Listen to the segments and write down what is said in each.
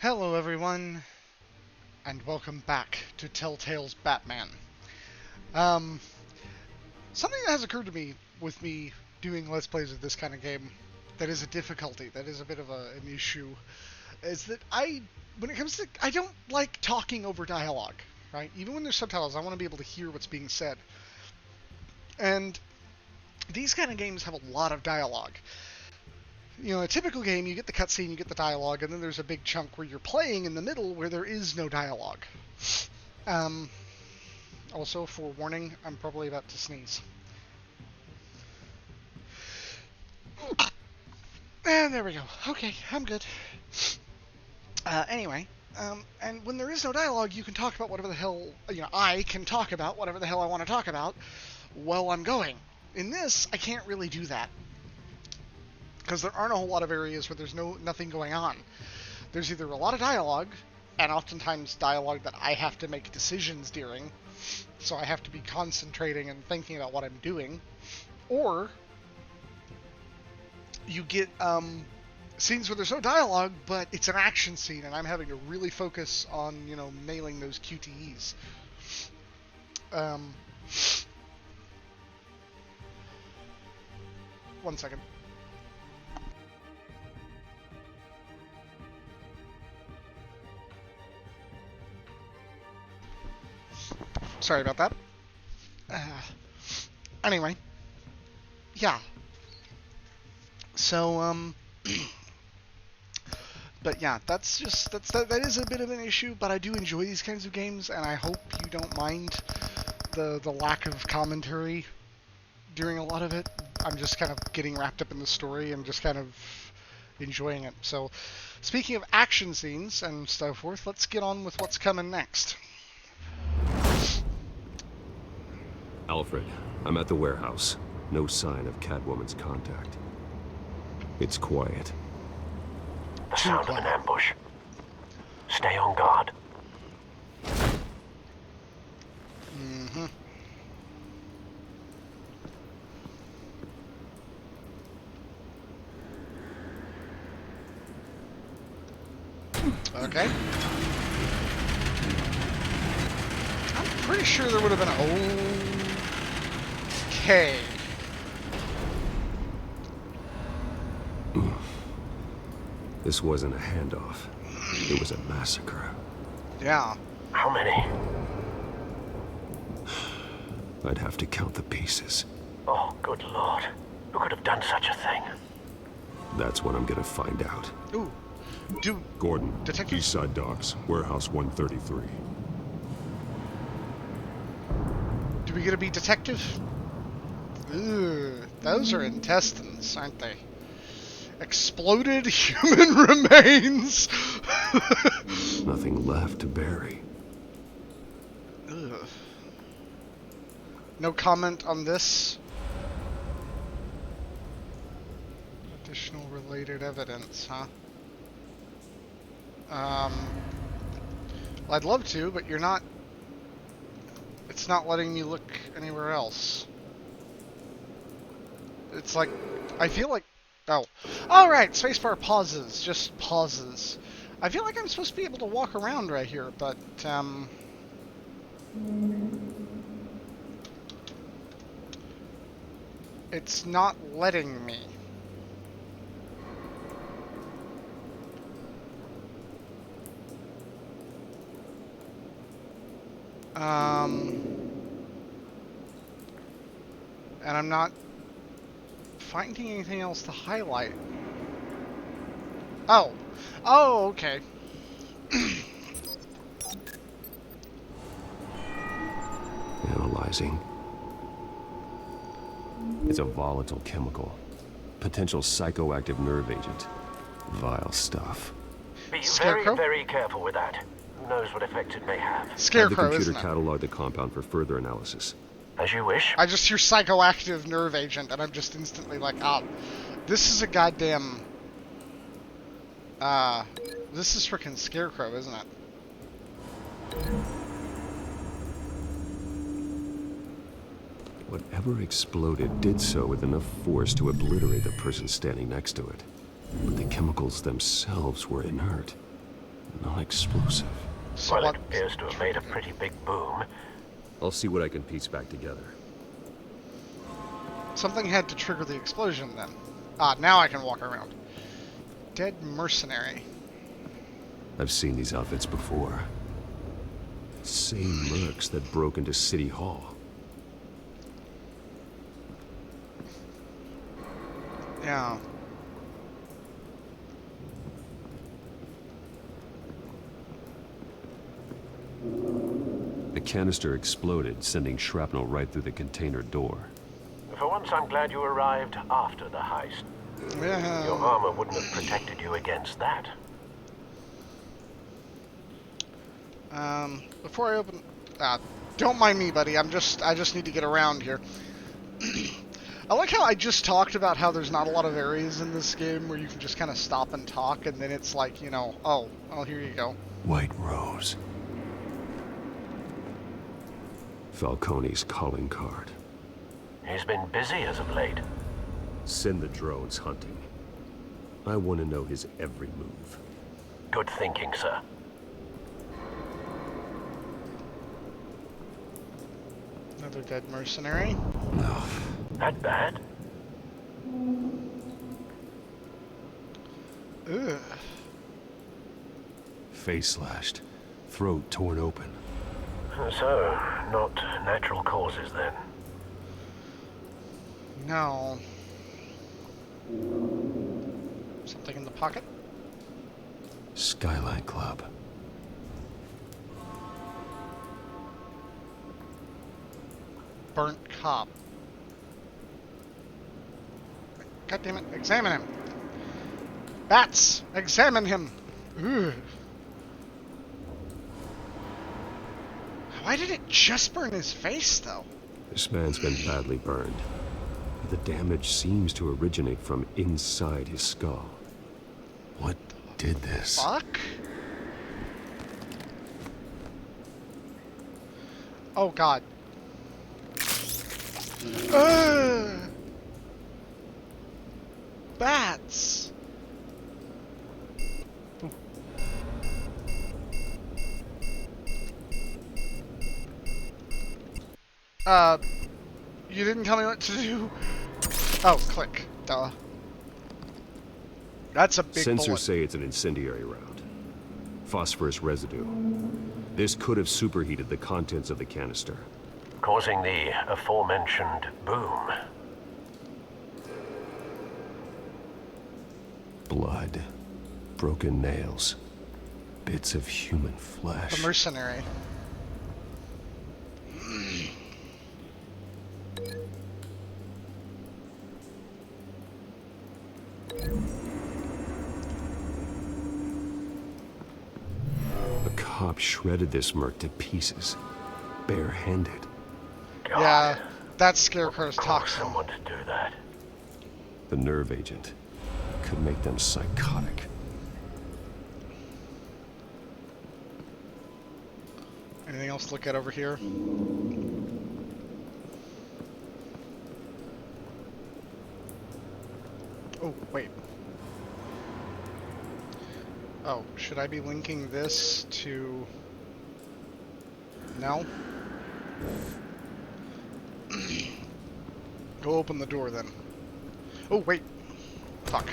Hello everyone, and welcome back to TellTale's Batman. Something that has occurred to me with me doing Let's Plays of this kind of game that is a difficulty, that is a bit of an issue, is that when it comes to, I don't like talking over dialogue, right? Even when there's subtitles, I want to be able to hear what's being said. And these kind of games have a lot of dialogue. You know, a typical game, you get the cutscene, you get the dialogue, and then there's a big chunk where you're playing in the middle where there is no dialogue. Also, forewarning, I'm probably about to sneeze. And there we go. Okay, I'm good. Anyway, and when there is no dialogue, you can talk about whatever the hell, I can talk about whatever the hell I want to talk about while I'm going. In this, I can't really do that, because there aren't a whole lot of areas where there's nothing going on. There's either a lot of dialogue, and oftentimes dialogue that I have to make decisions during, so I have to be concentrating and thinking about what I'm doing, or you get scenes where there's no dialogue, but it's an action scene, and I'm having to really focus on, nailing those QTEs. One second. Sorry about that. Anyway. Yeah. So, but yeah, that is a bit of an issue, but I do enjoy these kinds of games, and I hope you don't mind the lack of commentary during a lot of it. I'm just kind of getting wrapped up in the story and just kind of enjoying it. So, speaking of action scenes and so forth, let's get on with what's coming next. Alfred, I'm at the warehouse. No sign of Catwoman's contact. It's quiet. The sound of an ambush. Stay on guard. Mm-hmm. Okay. I'm pretty sure there would have been okay. This wasn't a handoff. It was a massacre. Yeah. How many? I'd have to count the pieces. Oh, good lord. Who could have done such a thing? That's what I'm gonna find out. Ooh. Gordon, Detective? Eastside Docks, Warehouse 133. Do we get to be detective? Ooh, those are intestines, aren't they? Exploded human remains! Nothing left to bury. Ugh. No comment on this? Additional related evidence, huh? I'd love to, but you're not... It's not letting me look anywhere else. It's like... I feel like... Oh. Alright, spacebar pauses. Just pauses. I feel like I'm supposed to be able to walk around right here, but, it's not letting me. And I'm not finding anything else to highlight. Oh. Oh, okay. Analyzing. It's a volatile chemical. Potential psychoactive nerve agent. Vile stuff. Be Scarecrow? very careful with that. Who knows what effect it may have. Scarecrow, Have the isn't computer it? catalog the compound for further analysis. As you wish. I just hear psychoactive nerve agent, and I'm just instantly like, ah, this is a goddamn... this is frickin' Scarecrow, isn't it? Whatever exploded did so with enough force to obliterate the person standing next to it. But the chemicals themselves were inert. Non-explosive. So Well, what? it appears to have made a pretty big boom. I'll see what I can piece back together. Something had to trigger the explosion then. Ah, now I can walk around. Dead mercenary. I've seen these outfits before. Same mercs that broke into City Hall. Yeah. The canister exploded, sending shrapnel right through the container door. For once, I'm glad you arrived after the heist. Yeah. Your armor wouldn't have protected you against that. Before I open, don't mind me, buddy. I just need to get around here. I like how I just talked about how there's not a lot of areas in this game where you can just kind of stop and talk, and then it's like, you know, oh, well, here you go. White Rose. Falcone's calling card. He's been busy as of late. Send the drones hunting. I want to know his every move. Good thinking, sir. Another dead mercenary. No. That bad? Ugh. Face slashed. Throat torn open. So, not natural causes then. No. Something in the pocket? Skylight Club. Burnt cop. God damn it, examine him. Bats, examine him. Ugh. Why did it just burn his face, though? This man's been badly burned. The damage seems to originate from inside his skull. What did this? Fuck? Oh, God. Ugh. Bats. You didn't tell me what to do. Oh, click. Duh. That's a big Sensors bullet. say it's an incendiary round. Phosphorus residue. This could have superheated the contents of the canister. Causing the aforementioned boom. Blood. Broken nails. Bits of human flesh. The mercenary. A cop shredded this merc to pieces. Barehanded. God, Yeah, that Scarecrow's cause toxic. someone to do that. The nerve agent could make them psychotic. Anything else to look at over here? Oh, wait. Oh, should I be linking this to... No? Go open the door then. Oh, wait. Fuck.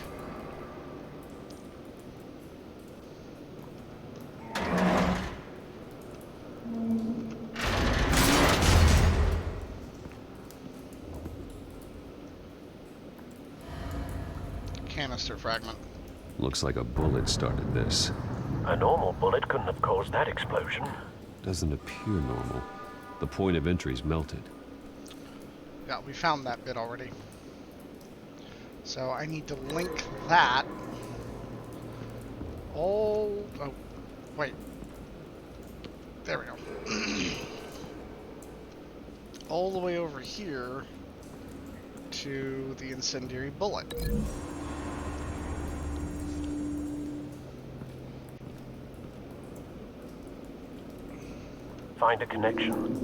Canister fragment. Looks like a bullet started this. A normal bullet couldn't have caused that explosion. Doesn't appear normal. The point of entry's melted. Yeah, we found that bit already. So I need to link that. Oh, wait. There we go. All the way over here to the incendiary bullet. Find a connection.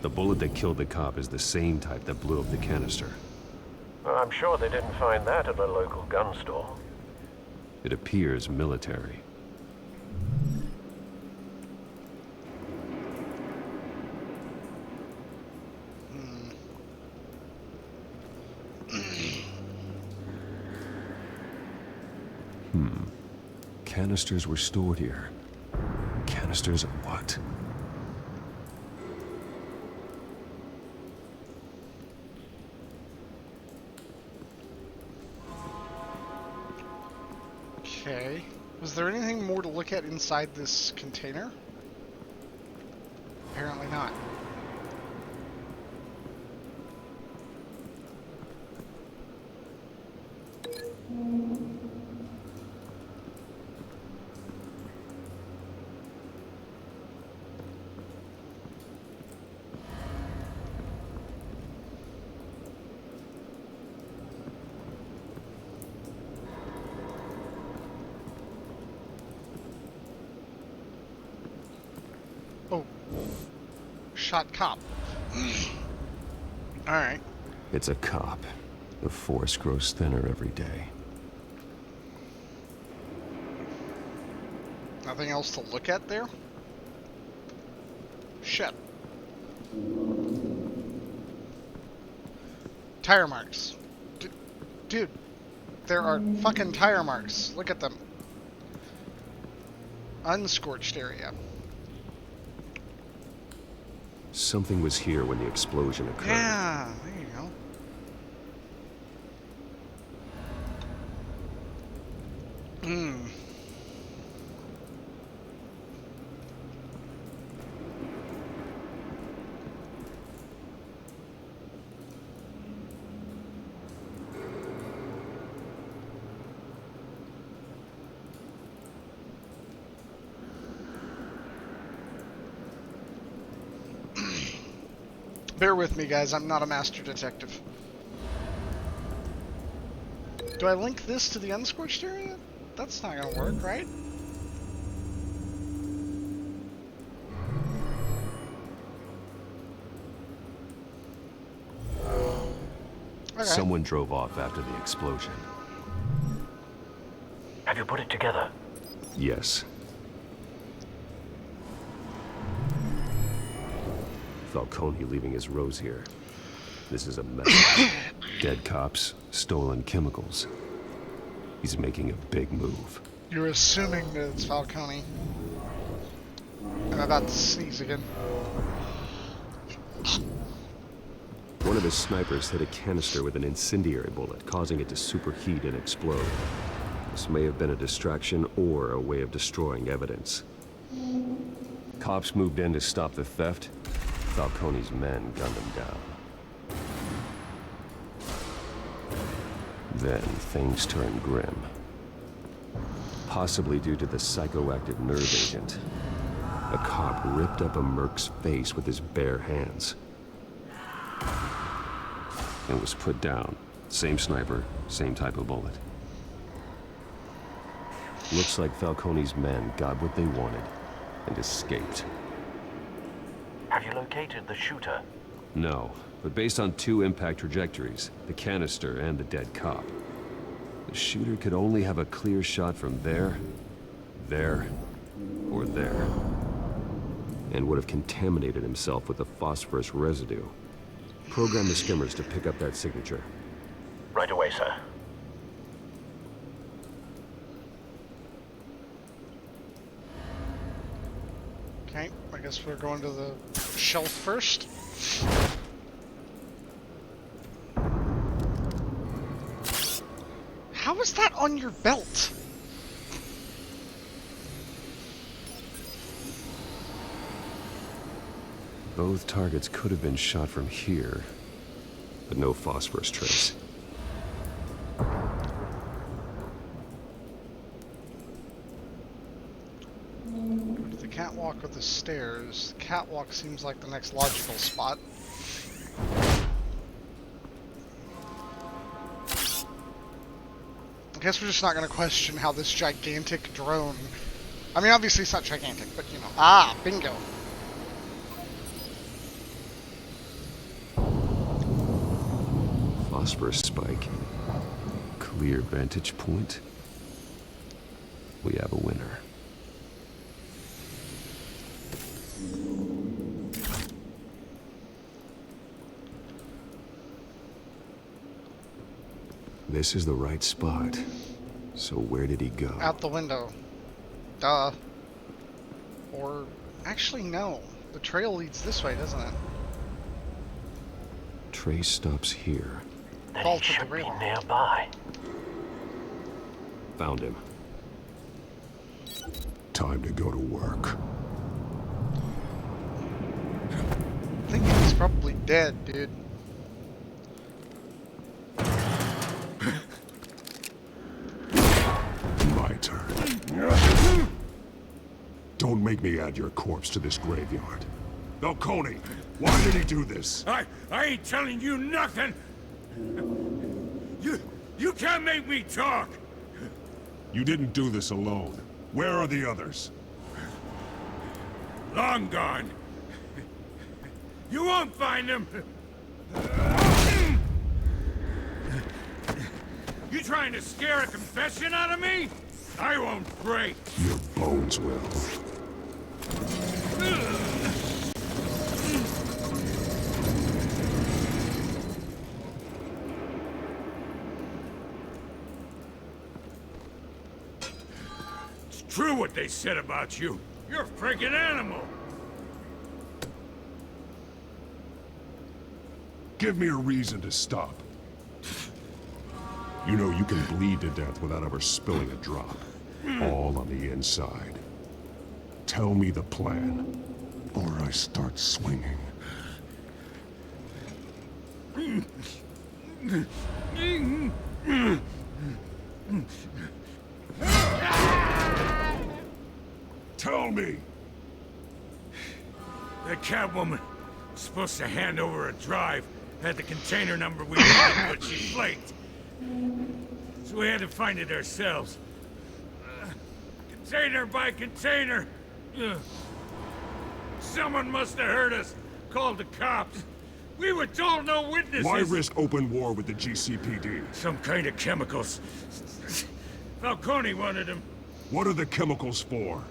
The bullet that killed the cop is the same type that blew up the canister. I'm sure they didn't find that at a local gun store. It appears military. Canisters were stored here. Canisters of what? Okay. Was there anything more to look at inside this container? Apparently not. Oh. Shot cop. Alright. It's a cop. The force grows thinner every day. Nothing else to look at there? Shit. Tire marks. Dude, there are fucking tire marks. Look at them. Unscorched area. Something was here when the explosion occurred. Yeah, there you go. Bear with me, guys. I'm not a master detective. Do I link this to the unscorched area? That's not gonna work, right? Okay. Someone drove off after the explosion. Have you put it together? Yes. Falcone leaving his rose here. This is a mess. Dead cops, stolen chemicals. He's making a big move. You're assuming that it's Falcone. I'm about to sneeze again. One of his snipers hit a canister with an incendiary bullet, causing it to superheat and explode. This may have been a distraction or a way of destroying evidence. Cops moved in to stop the theft. Falcone's men gunned him down. Then things turned grim. Possibly due to the psychoactive nerve agent. A cop ripped up a merc's face with his bare hands. And was put down. Same sniper, same type of bullet. Looks like Falcone's men got what they wanted and escaped. Have you located the shooter? No, but based on two impact trajectories, the canister and the dead cop, the shooter could only have a clear shot from there, or there, and would have contaminated himself with the phosphorus residue. Program the skimmers to pick up that signature. Right away, sir. Okay, I guess we're going to the shelf first. How is that on your belt? Both targets could have been shot from here, but no phosphorus trace. The catwalk or the stairs? The catwalk seems like the next logical spot. I guess we're just not going to question how this gigantic drone... I mean, obviously it's not gigantic, but you know. Ah, bingo. Phosphorus spike. Clear vantage point. We have a winner. This is the right spot. So where did he go? Out the window. Duh. Or, actually no. The trail leads this way, doesn't it? Trace stops here. Then Vault he at the should be rail. nearby. Found him. Time to go to work. I think he's probably dead, dude. My turn. Don't make me add your corpse to this graveyard. Falcone, why did he do this? I ain't telling you nothing. You can't make me talk. You didn't do this alone. Where are the others? Long gone. You won't find them. You trying to scare a confession out of me? I won't break. Your bones will. It's true what they said about you. You're a freaking animal. Give me a reason to stop. You know you can bleed to death without ever spilling a drop. All on the inside. Tell me the plan, or I start swinging. Tell me! The Catwoman was supposed to hand over a drive. Had the container number we needed, but she flaked. So we had to find it ourselves. Container by container. Someone must have heard us. Called the cops. We were told no witnesses. Why risk open war with the GCPD? Some kind of chemicals. Falcone wanted them. What are the chemicals for?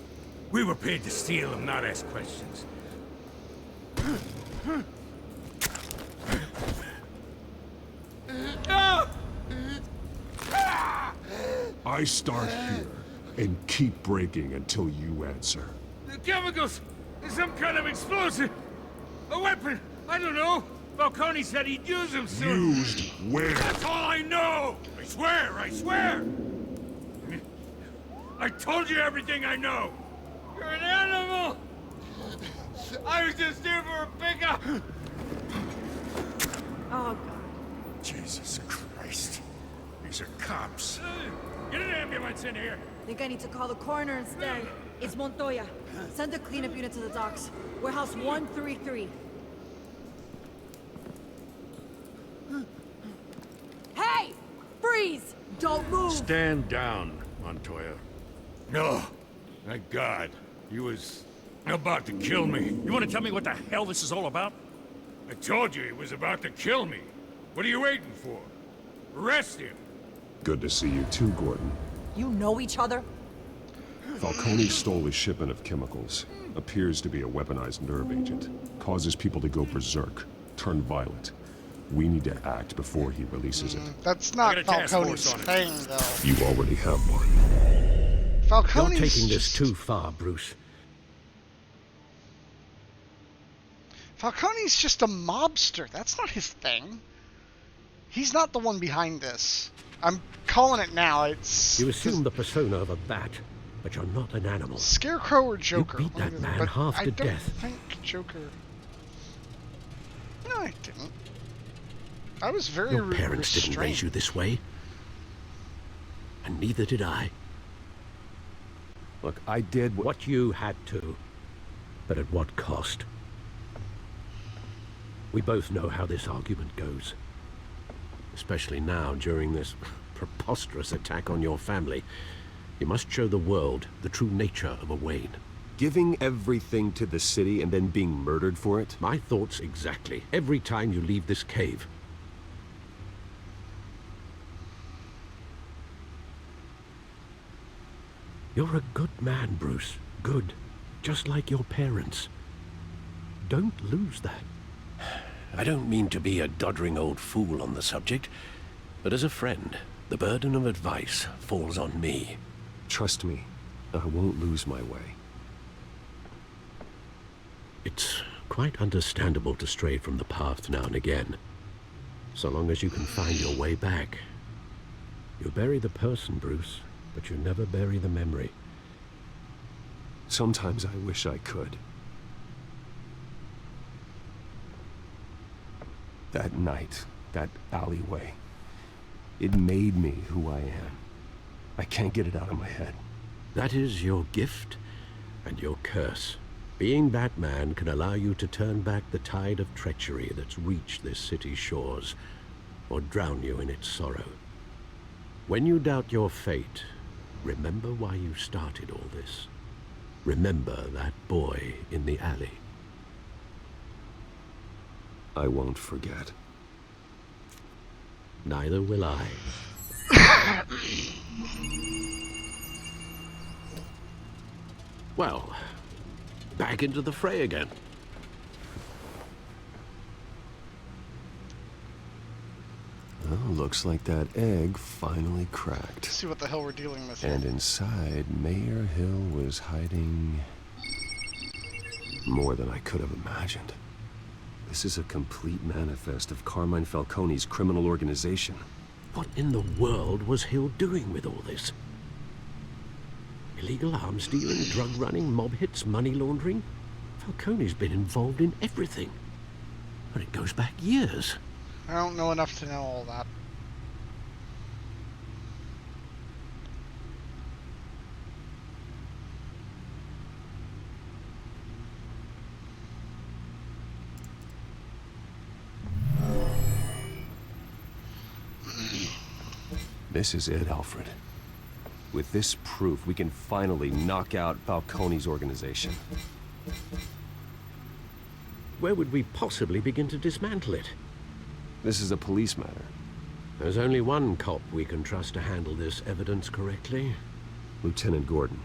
We were paid to steal them, not ask questions. I start here and keep breaking until you answer. The chemicals! Some kind of explosive! A weapon! I don't know! Falcone said he'd use them soon! Used where? That's all I know! I swear, I swear! I told you everything I know! You're an animal! I was just here for a pickup! Oh, God. Jesus Christ. These are cops. Get an ambulance in here! Think I need to call the coroner instead. It's Montoya. Send a cleanup unit to the docks. Warehouse 133. Hey! Freeze! Don't move! Stand down, Montoya. No. Thank God. He was about to kill me. You want to tell me what the hell this is all about? I told you he was about to kill me. What are you waiting for? Arrest him. Good to see you too, Gordon. You know each other? Falcone stole a shipment of chemicals. Appears to be a weaponized nerve agent. Causes people to go berserk, turn violent. We need to act before he releases it. That's not Get a task Falcone's force on it. thing, though. You already have one. Falcone's You're taking this just- too far, Bruce. Falcone's just a mobster. That's not his thing. He's not the one behind this. I'm calling it now. It's You assume the persona of a bat, but you're not an animal. Scarecrow or Joker. beat that man But half I to don't death. think Joker. No, I didn't. I was very Your parents didn't restrained. raise you this way. And neither did I. Look, I did What you had to. But at what cost? We both know how this argument goes. Especially now, during this preposterous attack on your family. You must show the world the true nature of a Wayne. Giving everything to the city and then being murdered for it? My thoughts exactly. Every time you leave this cave. You're a good man, Bruce. Good. Just like your parents. Don't lose that. I don't mean to be a doddering old fool on the subject, but as a friend, the burden of advice falls on me. Trust me, I won't lose my way. It's quite understandable to stray from the path now and again, so long as you can find your way back. You bury the person, Bruce, but you never bury the memory. Sometimes I wish I could. That night, that alleyway, it made me who I am. I can't get it out of my head. That is your gift and your curse. Being Batman can allow you to turn back the tide of treachery that's reached this city's shores, or drown you in its sorrow. When you doubt your fate, remember why you started all this. Remember that boy in the alley. I won't forget. Neither will I. Well, back into the fray again. Well, looks like that egg finally cracked. Let's see what the hell we're dealing with here. And inside, Mayor Hill was hiding more than I could have imagined. This is a complete manifest of Carmine Falcone's criminal organization. What in the world was Hill doing with all this? Illegal arms dealing, drug running, mob hits, money laundering? Falcone's been involved in everything. And it goes back years. I don't know enough to know all that. This is it, Alfred. With this proof, we can finally knock out Falcone's organization. Where would we possibly begin to dismantle it? This is a police matter. There's only one cop we can trust to handle this evidence correctly. Lieutenant Gordon.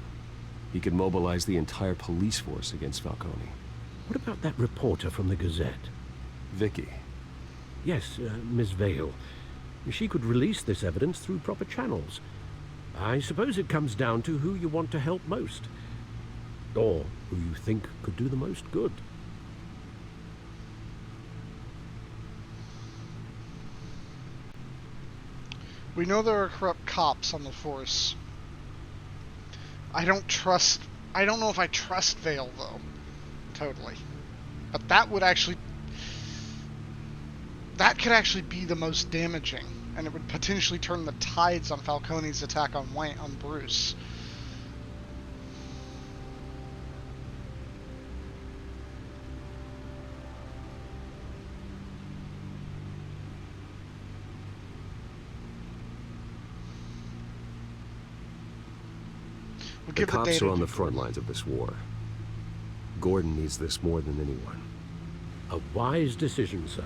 He could mobilize the entire police force against Falcone. What about that reporter from the Gazette? Vicky. Yes, Miss Vale. She could release this evidence through proper channels. I suppose it comes down to who you want to help most. Or who you think could do the most good. We know there are corrupt cops on the force. I don't know if I trust Vale, though. Totally. But that could actually be the most damaging, and it would potentially turn the tides on Falcone's attack on Bruce. The cops are on the front lines of this war. Gordon needs this more than anyone. A wise decision, sir.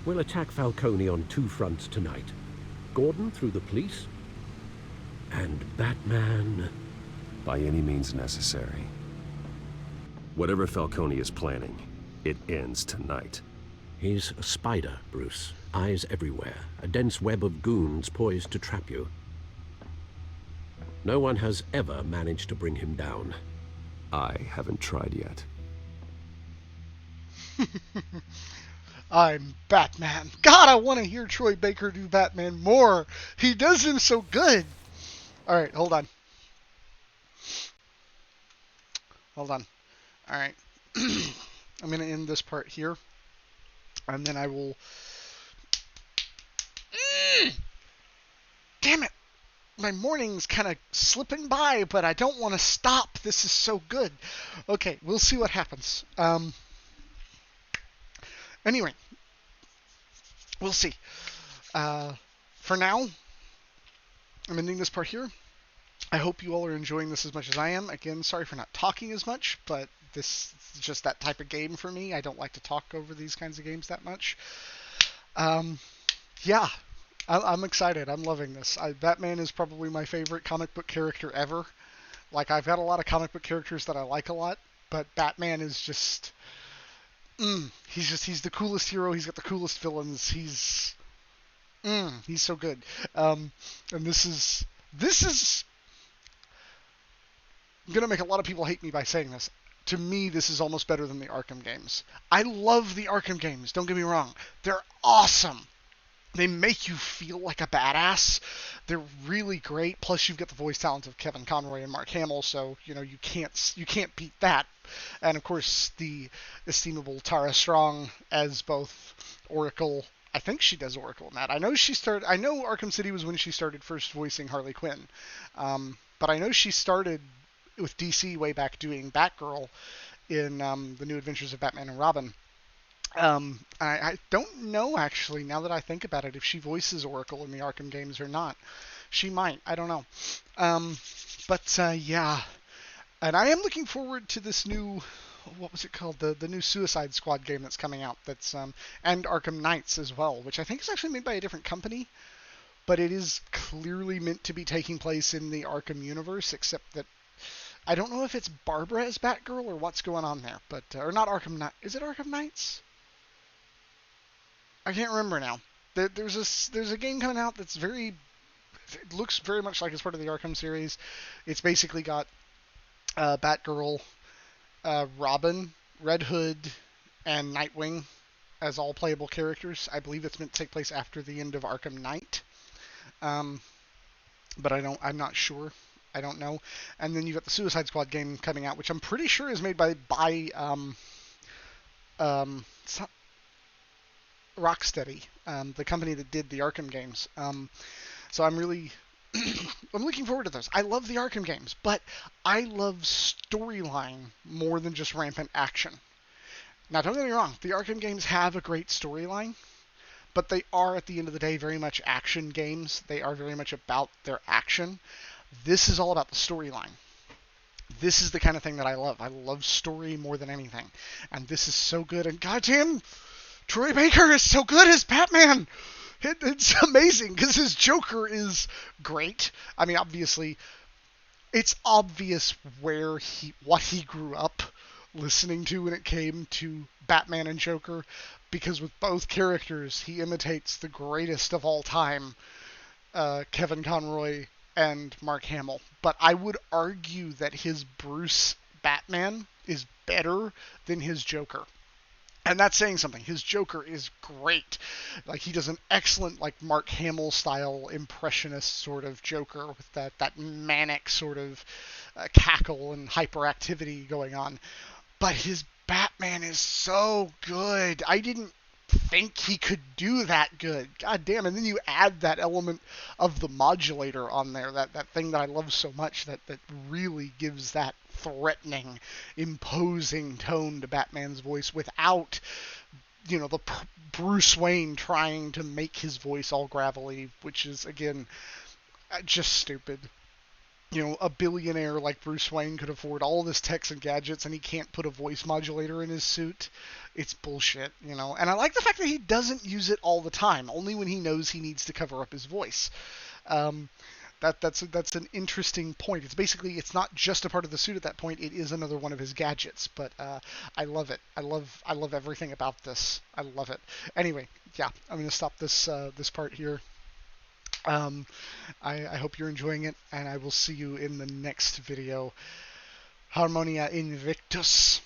We'll attack Falcone on two fronts tonight. Gordon through the police, and Batman... by any means necessary. Whatever Falcone is planning, it ends tonight. He's a spider, Bruce. Eyes everywhere. A dense web of goons poised to trap you. No one has ever managed to bring him down. I haven't tried yet. I'm Batman. God, I want to hear Troy Baker do Batman more. He does him so good. Alright, hold on. Hold on. Alright. I'm going to end this part here. And then I will... Damn it! My morning's kind of slipping by, but I don't want to stop. This is so good. Okay, we'll see what happens. Anyway, we'll see. For now, I'm ending this part here. I hope you all are enjoying this as much as I am. Again, sorry for not talking as much, but this is just that type of game for me. I don't like to talk over these kinds of games that much. Yeah, I'm excited. I'm loving this. Batman is probably my favorite comic book character ever. Like, I've got a lot of comic book characters that I like a lot, but Batman is just... he's the coolest hero. He's got the coolest villains. He's so good. And this is gonna make a lot of people hate me by saying this. To me, this is almost better than the Arkham games. I love the Arkham games. Don't get me wrong. They're awesome. They make you feel like a badass. They're really great. Plus, you've got the voice talent of Kevin Conroy and Mark Hamill, so you can't beat that. And of course, the estimable Tara Strong as both Oracle. I think she does Oracle in that. I know Arkham City was when she started first voicing Harley Quinn, but I know she started with DC way back doing Batgirl in the New Adventures of Batman and Robin. I don't know, actually, now that I think about it, if she voices Oracle in the Arkham games or not. She might. I don't know. Yeah. And I am looking forward to this new... What was it called? The new Suicide Squad game that's coming out. That's and Arkham Knights as well, which I think is actually made by a different company. But it is clearly meant to be taking place in the Arkham universe, except that I don't know if it's Barbara as Batgirl or what's going on there. But or not Arkham Knights. Is it Arkham Knights? I can't remember now. There's a game coming out that's it looks very much like it's part of the Arkham series. It's basically got Batgirl, Robin, Red Hood, and Nightwing as all playable characters. I believe it's meant to take place after the end of Arkham Knight. But I'm not sure. I don't know. And then you've got the Suicide Squad game coming out, which I'm pretty sure is made by Rocksteady, the company that did the Arkham games. So I'm really I'm looking forward to those. I love the Arkham games, but I love storyline more than just rampant action. Now, don't get me wrong, the Arkham games have a great storyline, but they are, at the end of the day, very much action games. They are very much about their action. This is all about the storyline. This is the kind of thing that I love. I love story more than anything. And this is so good. And goddamn, Troy Baker is so good as Batman. It's amazing because his Joker is great. I mean, obviously, it's obvious what he grew up listening to when it came to Batman and Joker, because with both characters, he imitates the greatest of all time, Kevin Conroy and Mark Hamill. But I would argue that his Bruce Batman is better than his Joker. And that's saying something. His Joker is great. Like, he does an excellent, like, Mark Hamill style impressionist sort of Joker with that manic sort of cackle and hyperactivity going on. But his Batman is so good. I didn't think he could do that good. God damn. And then you add that element of the modulator on there, that thing that I love so much, that really gives that threatening, imposing tone to Batman's voice without, the Bruce Wayne trying to make his voice all gravelly, which is, again, just stupid. A billionaire like Bruce Wayne could afford all this techs and gadgets, and he can't put a voice modulator in his suit. It's bullshit, And I like the fact that he doesn't use it all the time, only when he knows he needs to cover up his voice. That's an interesting point. It's not just a part of the suit at that point. It is another one of his gadgets. But I love it. I love everything about this. I love it. Anyway, yeah, I'm gonna stop this part here. I hope you're enjoying it, and I will see you in the next video. Harmonia Invictus.